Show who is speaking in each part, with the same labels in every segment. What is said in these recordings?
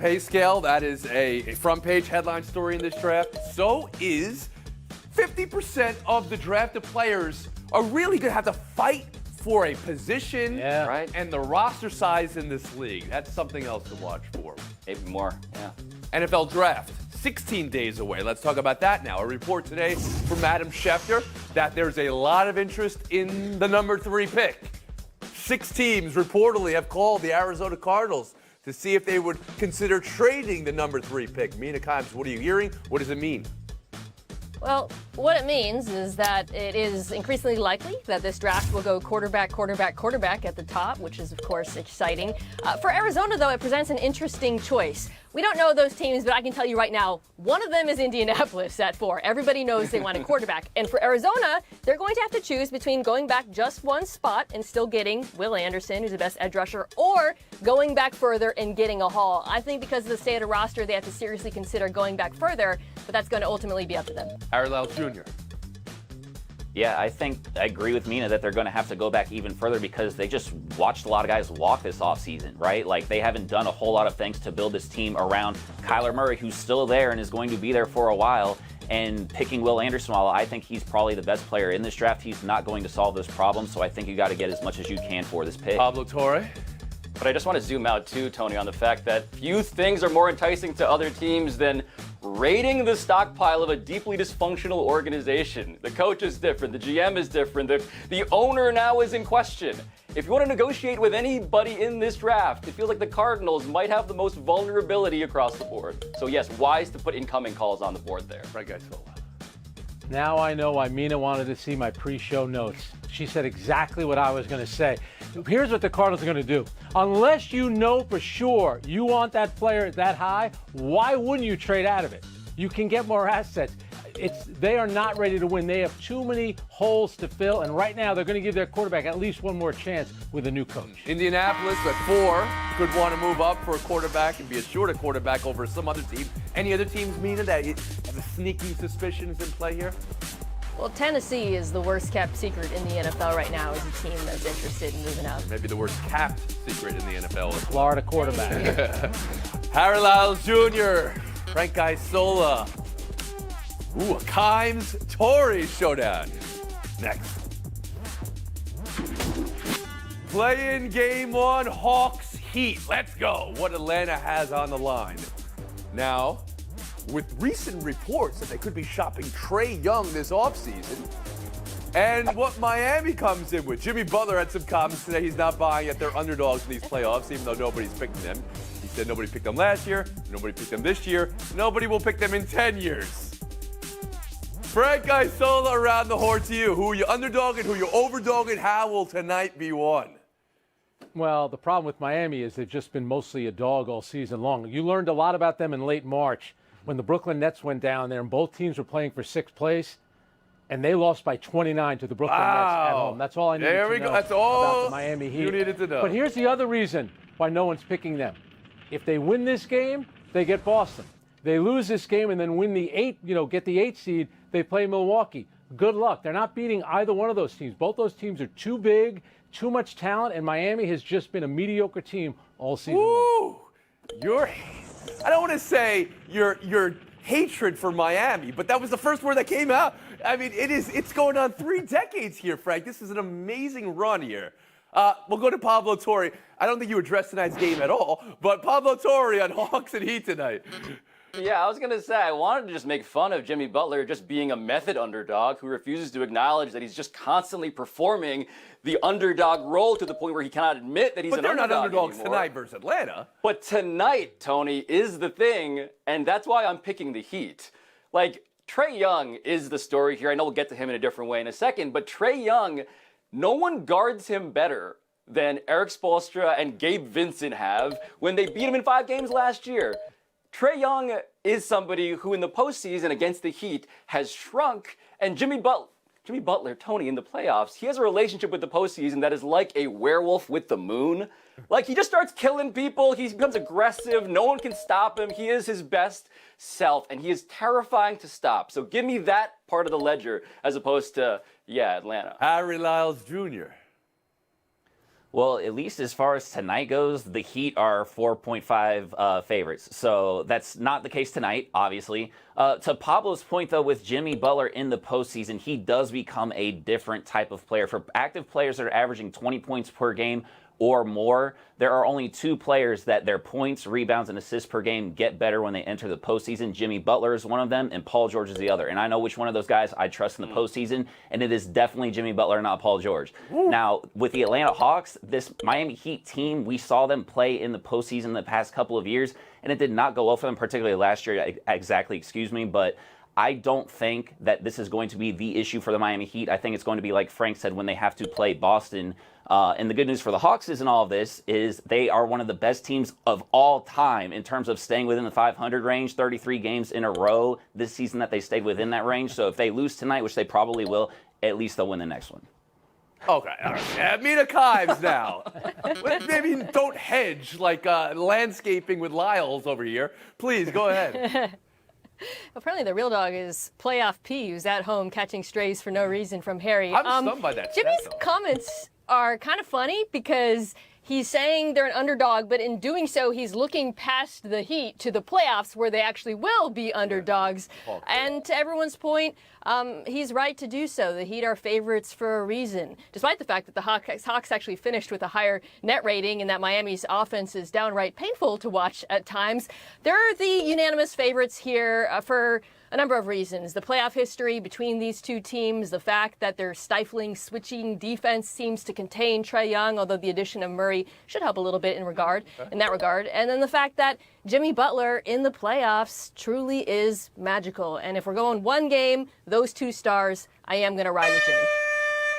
Speaker 1: pay scale. That is a front page headline story in this draft. So is 50% of the drafted players are really going to have to fight for a position,
Speaker 2: right?
Speaker 1: And the roster size in this league. That's something else to watch for.
Speaker 2: Maybe more, yeah.
Speaker 1: NFL draft, 16 days away. Let's talk about that now. A report today from Adam Schefter that there's a lot of interest in the number 3 pick. 6 teams reportedly have called the Arizona Cardinals to see if they would consider trading the number 3 pick. Mina Kimes, what are you hearing? What does it mean?
Speaker 3: Well, what it means is that it is increasingly likely that this draft will go quarterback at the top, which is, of course, exciting. For Arizona, though, it presents an interesting choice. We don't know those teams, but I can tell you right now, one of them is Indianapolis at 4. Everybody knows they want a quarterback. And for Arizona, they're going to have to choose between going back just one spot and still getting Will Anderson, who's the best edge rusher, or going back further and getting a haul. I think because of the state of the roster, they have to seriously consider going back further, but that's going to ultimately be up to them.
Speaker 1: Harry Lyles Jr.
Speaker 2: Yeah, I agree with Mina that they're going to have to go back even further because they just watched a lot of guys walk this offseason, right? Like, they haven't done a whole lot of things to build this team around Kyler Murray, who's still there and is going to be there for a while. And picking Will Anderson, while I think he's probably the best player in this draft, he's not going to solve this problem. So I think you got to get as much as you can for this pick.
Speaker 1: Pablo Torre.
Speaker 4: But I just want to zoom out too, Tony, on the fact that few things are more enticing to other teams than raiding the stockpile of a deeply dysfunctional organization. The coach is different, the GM is different, the owner now is in question. If you want to negotiate with anybody in this draft, it feels like the Cardinals might have the most vulnerability across the board. So yes, wise to put incoming calls on the board there.
Speaker 1: Right, guys.
Speaker 5: Now I know why Mina wanted to see my pre-show notes. She said exactly what I was going to say. Here's what the Cardinals are going to do. Unless you know for sure you want that player that high, why wouldn't you trade out of it? You can get more assets. They are not ready to win. They have too many holes to fill, and right now they're going to give their quarterback at least one more chance with a new coach.
Speaker 1: Indianapolis at 4 could want to move up for a quarterback and be a shorter quarterback over some other team. Any other teams, Mina, that have a sneaking suspicion is in play here?
Speaker 3: Well, Tennessee is the worst kept secret in the NFL right now as a team that's interested in moving up.
Speaker 1: Maybe the worst capped secret in the NFL.
Speaker 5: Florida quarterback.
Speaker 1: Harry Lyles Jr., Frank Isola. Ooh, a Kimes-Torrey showdown. Next. Play-in game 1, Hawks Heat. Let's go. What Atlanta has on the line. Now, with recent reports that they could be shopping Trae Young this offseason, and what Miami comes in with. Jimmy Butler had some comments today. He's not buying it. They're underdogs in these playoffs, even though nobody's picking them. He said nobody picked them last year, nobody picked them this year, nobody will pick them in 10 years. Frank Isola around the horn to you. Who are you underdogging? Who are you overdogging? How will tonight be won?
Speaker 5: Well, the problem with Miami is they've just been mostly a dog all season long. You learned a lot about them in late March when the Brooklyn Nets went down there and both teams were playing for 6th place, and they lost by 29 to the Brooklyn Nets at home. That's all I needed to know
Speaker 1: That's all
Speaker 5: about the Miami Heat.
Speaker 1: you needed to know.
Speaker 5: But here's the other reason why no one's picking them. If they win this game, they get Boston. They lose this game and then win the 8 seed, they play Milwaukee. Good luck. They're not beating either one of those teams. Both those teams are too big, too much talent, and Miami has just been a mediocre team all season long.
Speaker 1: I don't want to say your hatred for Miami, but that was the first word that came out. I mean, it's going on 3 decades here, Frank. This is an amazing run here. We'll go to Pablo Torre. I don't think you addressed tonight's game at all, but Pablo Torre on Hawks and Heat tonight.
Speaker 4: Yeah, I was going to say, I wanted to just make fun of Jimmy Butler just being a method underdog who refuses to acknowledge that he's just constantly performing the underdog role to the point where he cannot admit that he's an underdog.
Speaker 1: But they're not underdogs
Speaker 4: anymore.
Speaker 1: tonight versus Atlanta.
Speaker 4: But tonight, Tony, is the thing, and that's why I'm picking the Heat. Like, Trae Young is the story here. I know we'll get to him in a different way in a second, but Trae Young, no one guards him better than Eric Spoelstra and Gabe Vincent have when they beat him in 5 games last year. Trae Young is somebody who in the postseason against the Heat has shrunk, and Jimmy Butler, Tony, in the playoffs, he has a relationship with the postseason that is like a werewolf with the moon. Like, he just starts killing people, he becomes aggressive, no one can stop him, he is his best self, and he is terrifying to stop. So give me that part of the ledger as opposed to, Atlanta.
Speaker 1: Harry Lyles Jr.
Speaker 2: Well, at least as far as tonight goes, the Heat are 4.5 favorites. So that's not the case tonight, obviously. To Pablo's point, though, with Jimmy Butler in the postseason, he does become a different type of player. For active players that are averaging 20 points per game or more, there are only 2 players that their points, rebounds, and assists per game get better when they enter the postseason. Jimmy Butler is one of them, and Paul George is the other. And I know which one of those guys I trust in the postseason, and it is definitely Jimmy Butler, not Paul George. Now, with the Atlanta Hawks, this Miami Heat team, we saw them play in the postseason the past couple of years, and it did not go well for them, particularly last year, but I don't think that this is going to be the issue for the Miami Heat. I think it's going to be, like Frank said, when they have to play Boston. And the good news for the Hawks in all of this is they are one of the best teams of all time in terms of staying within the 500 range, 33 games in a row this season that they stayed within that range. So if they lose tonight, which they probably will, at least they'll win the next one.
Speaker 1: Okay, all right. Mina Kimes now. Maybe don't hedge like landscaping with Lyles over here. Please, go ahead.
Speaker 3: Apparently, the real dog is playoff P, who's at home catching strays for no reason from Harry.
Speaker 1: I'm stunned by that.
Speaker 3: Jimmy's comments are kind of funny because he's saying they're an underdog, but in doing so, he's looking past the Heat to the playoffs where they actually will be underdogs. And to everyone's point, he's right to do so. The Heat are favorites for a reason, despite the fact that the Hawks actually finished with a higher net rating and that Miami's offense is downright painful to watch at times. They're the unanimous favorites here for a number of reasons. The playoff history between these two teams, the fact that their stifling, switching defense seems to contain Trae Young, although the addition of Murray should help a little bit in that regard. And then the fact that Jimmy Butler in the playoffs truly is magical. And if we're going one game, those 2 stars, I am going to ride with Jimmy.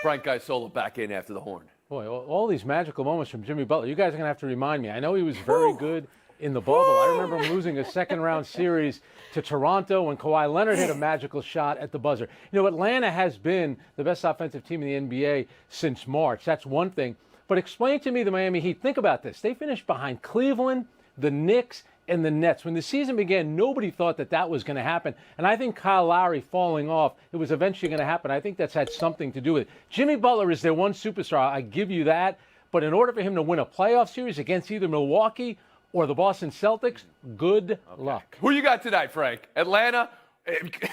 Speaker 1: Frank Isola back in after the horn.
Speaker 5: Boy, all these magical moments from Jimmy Butler. You guys are going to have to remind me. I know he was very good in the bubble. I remember him losing a second-round series to Toronto when Kawhi Leonard hit a magical shot at the buzzer. You know, Atlanta has been the best offensive team in the NBA since March. That's one thing. But explain to me the Miami Heat. Think about this. They finished behind Cleveland, the Knicks, and the Nets. When the season began, nobody thought that was going to happen. And I think Kyle Lowry falling off, it was eventually going to happen. I think that's had something to do with it. Jimmy Butler is their one superstar. I give you that. But in order for him to win a playoff series against either Milwaukee or the Boston Celtics, good luck.
Speaker 1: Who you got tonight, Frank? Atlanta?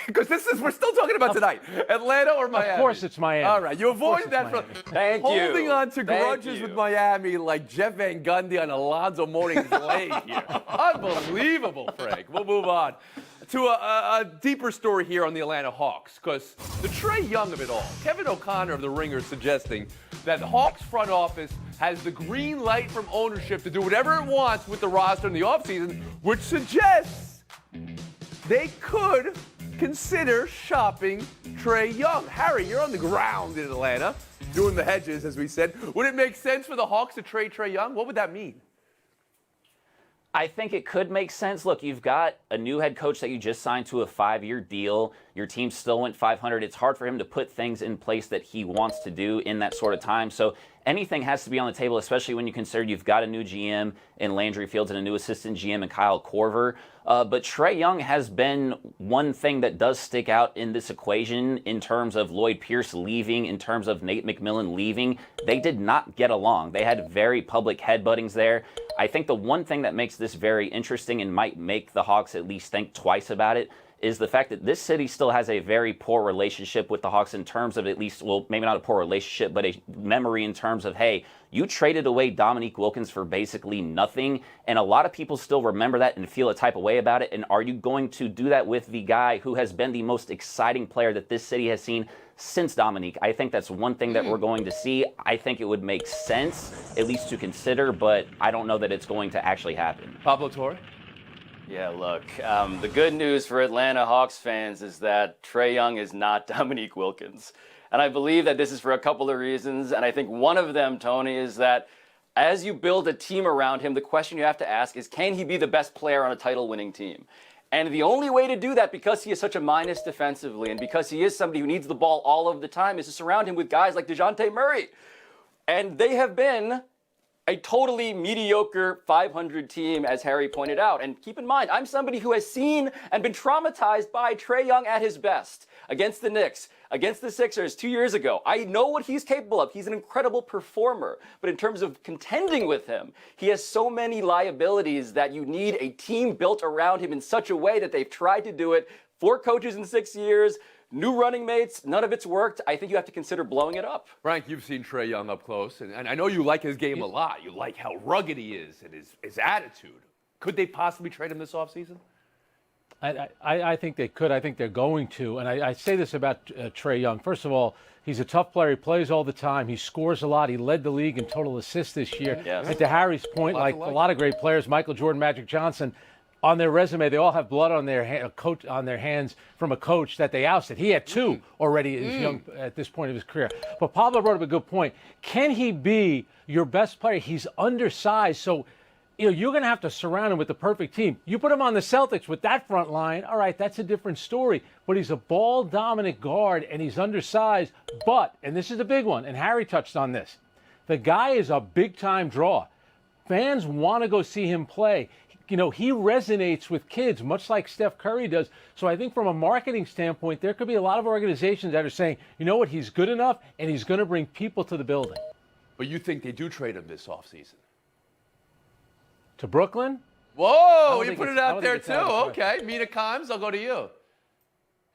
Speaker 1: Because we're still talking about tonight. Atlanta or Miami?
Speaker 5: Of course it's Miami.
Speaker 1: All right, you avoided that.
Speaker 4: Thank you.
Speaker 1: Holding on to grudges with Miami like Jeff Van Gundy on Alonzo Mourning's leg here. Unbelievable, Frank. We'll move on to a deeper story here on the Atlanta Hawks, because the Trae Young of it all, Kevin O'Connor of the Ringer suggesting that the Hawks front office has the green light from ownership to do whatever it wants with the roster in the offseason, which suggests they could consider shopping Trae Young. Harry, you're on the ground in Atlanta, doing the hedges, as we said. Would it make sense for the Hawks to trade Trae Young? What would that mean?
Speaker 2: I think it could make sense. Look, you've got a new head coach that you just signed to a 5-year deal. Your team still went 500. It's hard for him to put things in place that he wants to do in that sort of time. So anything has to be on the table, especially when you consider you've got a new GM in Landry Fields and a new assistant GM in Kyle Korver. But Trae Young has been one thing that does stick out in this equation in terms of Lloyd Pierce leaving, in terms of Nate McMillan leaving. They did not get along. They had very public headbuttings there. I think the one thing that makes this very interesting and might make the Hawks at least think twice about it is the fact that this city still has a very poor relationship with the Hawks in terms of at least, well, maybe not a poor relationship, but a memory in terms of, hey, you traded away Dominique Wilkins for basically nothing, and a lot of people still remember that and feel a type of way about it. And are you going to do that with the guy who has been the most exciting player that this city has seen since Dominique? I think that's one thing that we're going to see. I think it would make sense, at least to consider, but I don't know that it's going to actually happen.
Speaker 1: Pablo Torre?
Speaker 4: Yeah, look, the good news for Atlanta Hawks fans is that Trae Young is not Dominique Wilkins. And I believe that this is for a couple of reasons. And I think one of them, Tony, is that as you build a team around him, the question you have to ask is, can he be the best player on a title-winning team? And the only way to do that, because he is such a minus defensively and because he is somebody who needs the ball all of the time, is to surround him with guys like DeJounte Murray. And they have been a totally mediocre 500 team, as Harry pointed out. And keep in mind, I'm somebody who has seen and been traumatized by Trae Young at his best against the Knicks, against the Sixers 2 years ago. I know what he's capable of. He's an incredible performer. But in terms of contending with him, he has so many liabilities that you need a team built around him in such a way that they've tried to do it. 4 coaches in 6 years, new running mates, none of it's worked. I think you have to consider blowing it up.
Speaker 1: Frank, you've seen Trae Young up close, and I know you like his game a lot. You like how rugged he is and his attitude. Could they possibly trade him this offseason?
Speaker 5: I think they could. I think they're going to. And I say this about Trae Young. First of all, he's a tough player. He plays all the time. He scores a lot. He led the league in total assists this year.
Speaker 4: Yes.
Speaker 5: And to Harry's point, like a lot of great players, Michael Jordan, Magic Johnson, on their resume, they all have blood on their hands from a coach that they ousted. He had 2 already young at this point of his career. But Pablo brought up a good point. Can he be your best player? He's undersized, so you're going to have to surround him with the perfect team. You put him on the Celtics with that front line, all right, that's a different story. But he's a ball-dominant guard, and he's undersized. But, and this is the big one, and Harry touched on this, the guy is a big-time draw. Fans want to go see him play. He resonates with kids, much like Steph Curry does. So I think from a marketing standpoint, there could be a lot of organizations that are saying, you know what, he's good enough, and he's going to bring people to the building.
Speaker 1: But you think they do trade him this offseason?
Speaker 5: To Brooklyn?
Speaker 1: Whoa, you put it out there too. Okay, Mina Kimes, I'll go to you.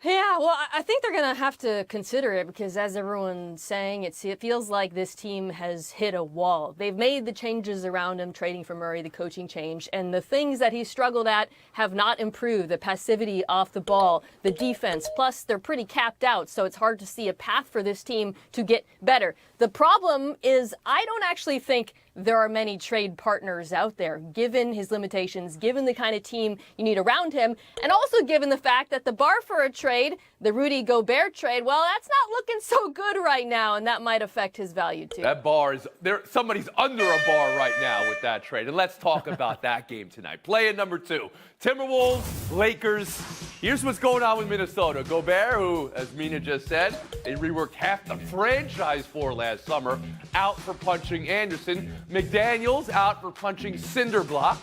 Speaker 3: Yeah, well, I think they're going to have to consider it because, as everyone's saying, it feels like this team has hit a wall. They've made the changes around him, trading for Murray, the coaching change, and the things that he struggled at have not improved. The passivity off the ball, the defense, plus they're pretty capped out, so it's hard to see a path for this team to get better. The problem is I don't actually think there are many trade partners out there, given his limitations, given the kind of team you need around him, and also given the fact that the bar for a trade, the Rudy Gobert trade, well, that's not looking so good right now, and that might affect his value too.
Speaker 1: That bar is there. Somebody's under a bar right now with that trade, and let's talk about that game tonight. Play-in number 2, Timberwolves, Lakers. Here's what's going on with Minnesota. Gobert, who, as Mina just said, they reworked half the franchise for last summer, out for punching Anderson. McDaniels out for punching Cinderblock.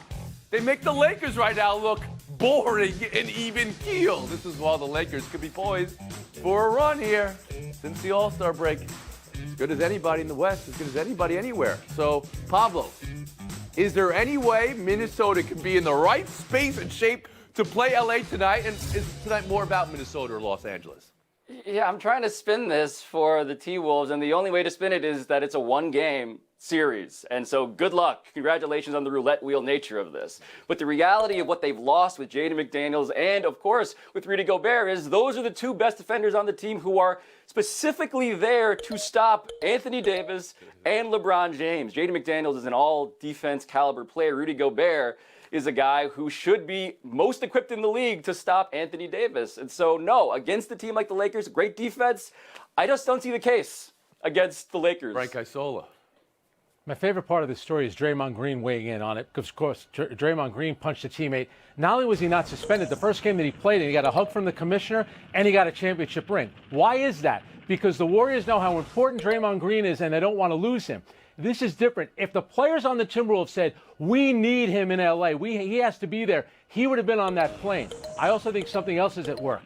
Speaker 1: They make the Lakers right now look boring and even keel. This is why the Lakers could be poised for a run here since the All-Star break. As good as anybody in the West, as good as anybody anywhere. So, Pablo, is there any way Minnesota can be in the right space and shape to play LA tonight? And is tonight more about Minnesota or Los Angeles?
Speaker 4: Yeah, I'm trying to spin this for the T-Wolves, and the only way to spin it is that it's a 1-game series. And so good luck. Congratulations on the roulette wheel nature of this. But the reality of what they've lost with Jaden McDaniels and, of course, with Rudy Gobert is those are the 2 best defenders on the team who are specifically there to stop Anthony Davis and LeBron James. Jaden McDaniels is an all-defense caliber player. Rudy Gobert is a guy who should be most equipped in the league to stop Anthony Davis. And so, no, against a team like the Lakers, great defense, I just don't see the case against the Lakers.
Speaker 1: Frank Isola.
Speaker 5: My favorite part of this story is Draymond Green weighing in on it because, of course, Draymond Green punched a teammate. Not only was he not suspended, the first game that he played, and he got a hug from the commissioner, and he got a championship ring. Why is that? Because the Warriors know how important Draymond Green is, and they don't want to lose him. This is different. If the players on the Timberwolves said, we need him in L.A., he has to be there, he would have been on that plane. I also think something else is at work.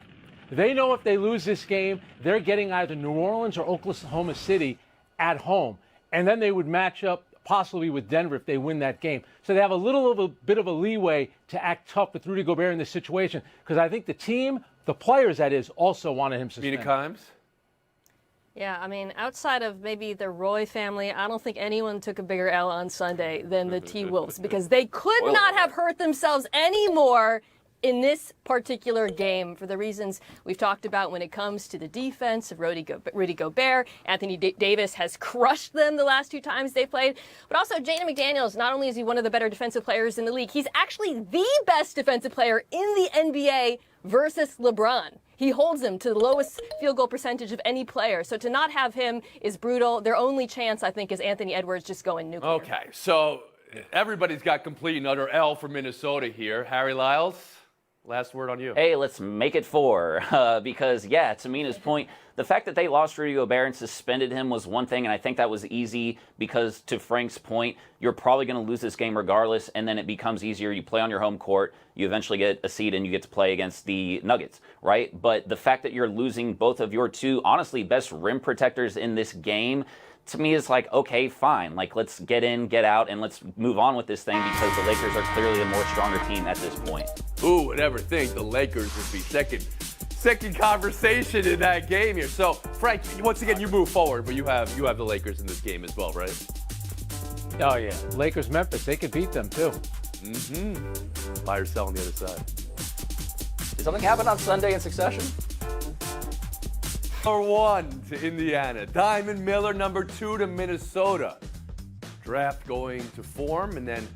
Speaker 5: They know if they lose this game, they're getting either New Orleans or Oklahoma City at home. And then they would match up possibly with Denver if they win that game. So they have a bit of a leeway to act tough with Rudy Gobert in this situation because I think the team, the players that is, also wanted him suspended.
Speaker 1: Mina Kimes?
Speaker 3: Yeah, I mean, outside of maybe the Roy family, I don't think anyone took a bigger L on Sunday than the T-Wolves because they could not have hurt themselves anymore in this particular game for the reasons we've talked about when it comes to the defense of Rudy Gobert. Anthony Davis has crushed them the last 2 times they played. But also, Jaden McDaniels, not only is he one of the better defensive players in the league, he's actually the best defensive player in the NBA versus LeBron. He holds him to the lowest field goal percentage of any player. So to not have him is brutal. Their only chance, I think, is Anthony Edwards just going nuclear.
Speaker 1: Okay, so everybody's got complete and utter L for Minnesota here. Harry Lyles? Last word on you.
Speaker 2: Hey, let's make it 4. Because, yeah, to Mina's point, the fact that they lost Rudy Gobert and suspended him was one thing, and I think that was easy because, to Frank's point, you're probably going to lose this game regardless, and then it becomes easier. You play on your home court, you eventually get a seed, and you get to play against the Nuggets, right? But the fact that you're losing both of your two, honestly, best rim protectors in this game, to me, is like, okay, fine. Like, let's get in, get out, and let's move on with this thing because the Lakers are clearly a more stronger team at this point.
Speaker 1: Who would ever think the Lakers would be second conversation in that game here? So, Frank, once again, you move forward, but you have the Lakers in this game as well, right?
Speaker 5: Oh, yeah. Lakers, Memphis, they could beat them, too.
Speaker 1: Buy or sell on the other side.
Speaker 4: Did something happen on Sunday in succession?
Speaker 1: Number 1 to Indiana. Diamond Miller, number 2 to Minnesota. Draft going to form, and then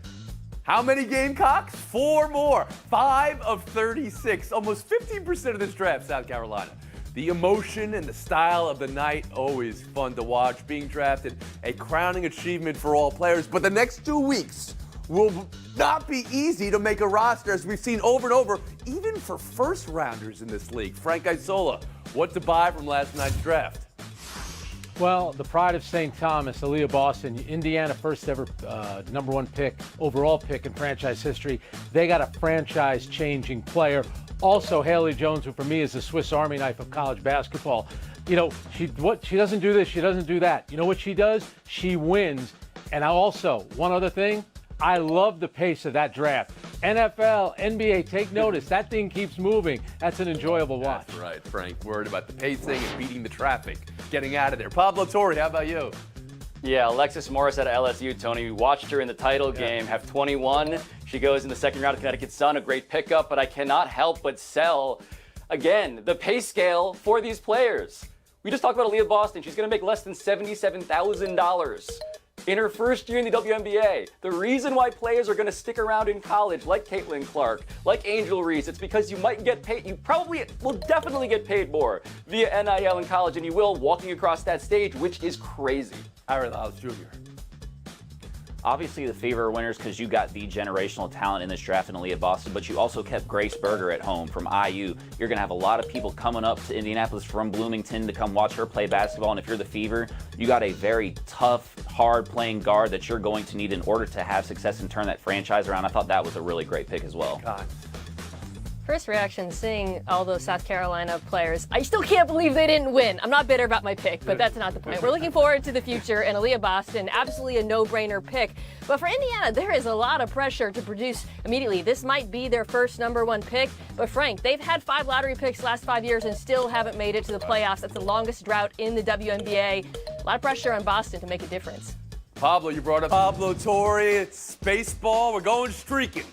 Speaker 1: how many Gamecocks? 4 more. 5 of 36. Almost 15% of this draft, South Carolina. The emotion and the style of the night, always fun to watch. Being drafted, a crowning achievement for all players. But the next 2 weeks will not be easy to make a roster, as we've seen over and over, even for first rounders in this league. Frank Isola, what to buy from last night's draft?
Speaker 5: Well, the pride of St. Thomas, Aaliyah Boston, Indiana, first ever number 1 pick, overall pick in franchise history. They got a franchise-changing player. Also, Haley Jones, who for me is the Swiss Army knife of college basketball. You know, she doesn't do this, she doesn't do that. You know what she does? She wins. And also, one other thing, I love the pace of that draft. NFL, NBA, take notice. That thing keeps moving. That's an enjoyable watch.
Speaker 1: That's right, Frank. Worried about the pacing and beating the traffic, getting out of there. Pablo Torre, how about you?
Speaker 4: Yeah, Alexis Morris out of LSU, Tony. We watched her in the title game, have 21. She goes in the second round of Connecticut Sun, a great pickup, but I cannot help but sell, again, the pay scale for these players. We just talked about Aaliyah Boston. She's going to make less than $77,000 in her first year in the WNBA. The reason why players are going to stick around in college, like Caitlin Clark, like Angel Reese, it's because you might get paid. You probably will definitely get paid more via NIL in college, and you will walking across that stage, which is crazy.
Speaker 1: Aaron Lyles Jr.
Speaker 2: Obviously, the Fever are winners because you got the generational talent in this draft in Aaliyah Boston, but you also kept Grace Berger at home from IU. You're going to have a lot of people coming up to Indianapolis from Bloomington to come watch her play basketball, and if you're the Fever, you got a very tough, hard-playing guard that you're going to need in order to have success and turn that franchise around. I thought that was a really great pick as well.
Speaker 1: God.
Speaker 3: First reaction, seeing all those South Carolina players, I still can't believe they didn't win. I'm not bitter about my pick, but that's not the point. We're looking forward to the future, and Aaliyah Boston, absolutely a no-brainer pick. But for Indiana, there is a lot of pressure to produce immediately. This might be their first number 1 pick, but Frank, they've had 5 lottery picks last 5 years and still haven't made it to the playoffs. That's the longest drought in the WNBA. A lot of pressure on Boston to make a difference.
Speaker 1: Pablo, you brought up Pablo Torre. It's baseball. We're going streaking.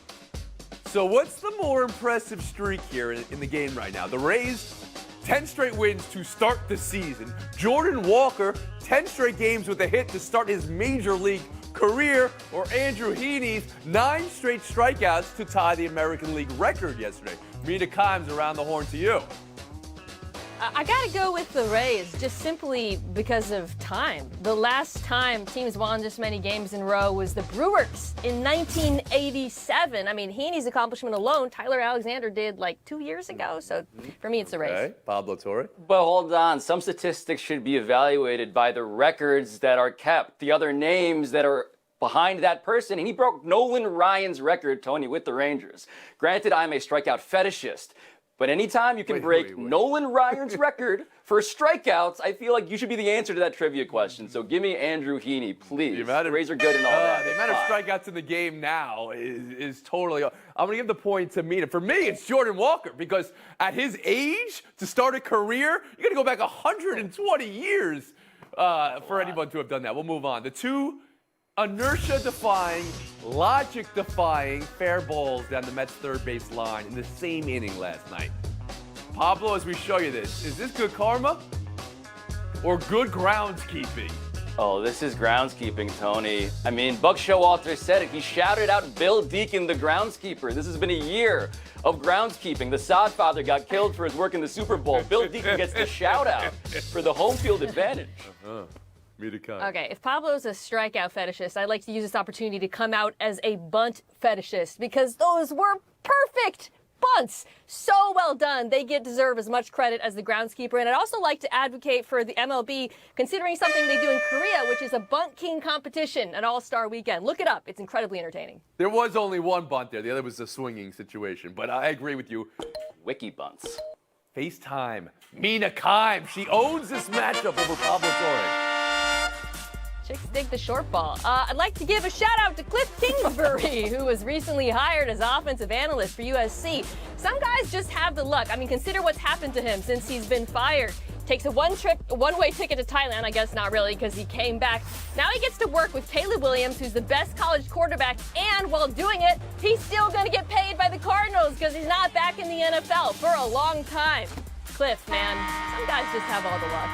Speaker 1: So what's the more impressive streak here in the game right now? The Rays, 10 straight wins to start the season. Jordan Walker, 10 straight games with a hit to start his major league career. Or Andrew Heaney's 9 straight strikeouts to tie the American League record yesterday. Mina Kimes, around the horn to you.
Speaker 3: I got to go with the Rays just simply because of time. The last time teams won this many games in a row was the Brewers in 1987. I mean, Heaney's accomplishment alone, Tyler Alexander did like 2 years ago. So for me, it's the Rays.
Speaker 1: Okay, Pablo Torre.
Speaker 4: But hold on, some statistics should be evaluated by the records that are kept, the other names that are behind that person, and he broke Nolan Ryan's record, Tony, with the Rangers. Granted, I'm a strikeout fetishist, but anytime you can break Nolan Ryan's record for strikeouts, I feel like you should be the answer to that trivia question. So give me Andrew Heaney, please. The Rays are good and all that.
Speaker 1: The amount of strikeouts in the game now is totally. I'm going to give the point to Mina. For me, it's Jordan Walker, because at his age, to start a career, you got to go back 120 years for anyone to have done that. We'll move on. The 2 inertia-defying, logic-defying fair balls down the Mets' third base line in the same inning last night. Pablo, as we show you this, is this good karma or good groundskeeping?
Speaker 4: Oh, this is groundskeeping, Tony. I mean, Buck Showalter said it. He shouted out Bill Deacon, the groundskeeper. This has been a year of groundskeeping. The Sodfather got killed for his work in the Super Bowl. Bill Deacon gets the shout-out for the home field advantage.
Speaker 3: Okay, if Pablo's a strikeout fetishist, I'd like to use this opportunity to come out as a bunt fetishist, because those were perfect bunts. So well done. They deserve as much credit as the groundskeeper. And I'd also like to advocate for the MLB considering something they do in Korea, which is a bunt king competition, an all-star weekend. Look it up. It's incredibly entertaining.
Speaker 1: There was only one bunt there. The other was a swinging situation. But I agree with you.
Speaker 4: Wiki bunts.
Speaker 1: FaceTime. Mina Kimes. She owns this matchup over Pablo Torres.
Speaker 3: Chicks dig the short ball. I'd like to give a shout out to Cliff Kingsbury, who was recently hired as offensive analyst for USC. Some guys just have the luck. I mean, consider what's happened to him since he's been fired. Takes a one-way ticket to Thailand. I guess not really, because he came back. Now he gets to work with Caleb Williams, who's the best college quarterback, and while doing it, he's still going to get paid by the Cardinals because he's not back in the NFL for a long time. Cliff, man, some guys just have all the luck.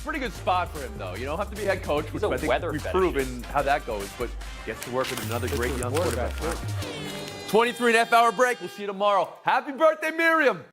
Speaker 1: Pretty good spot for him, though. You don't have to be head coach, which
Speaker 4: a
Speaker 1: I think
Speaker 4: weather
Speaker 1: we've
Speaker 4: fetishist.
Speaker 1: proven how that goes, but gets to work with another great young quarterback. 23.5 hour break. We'll see you tomorrow. Happy birthday, Miriam.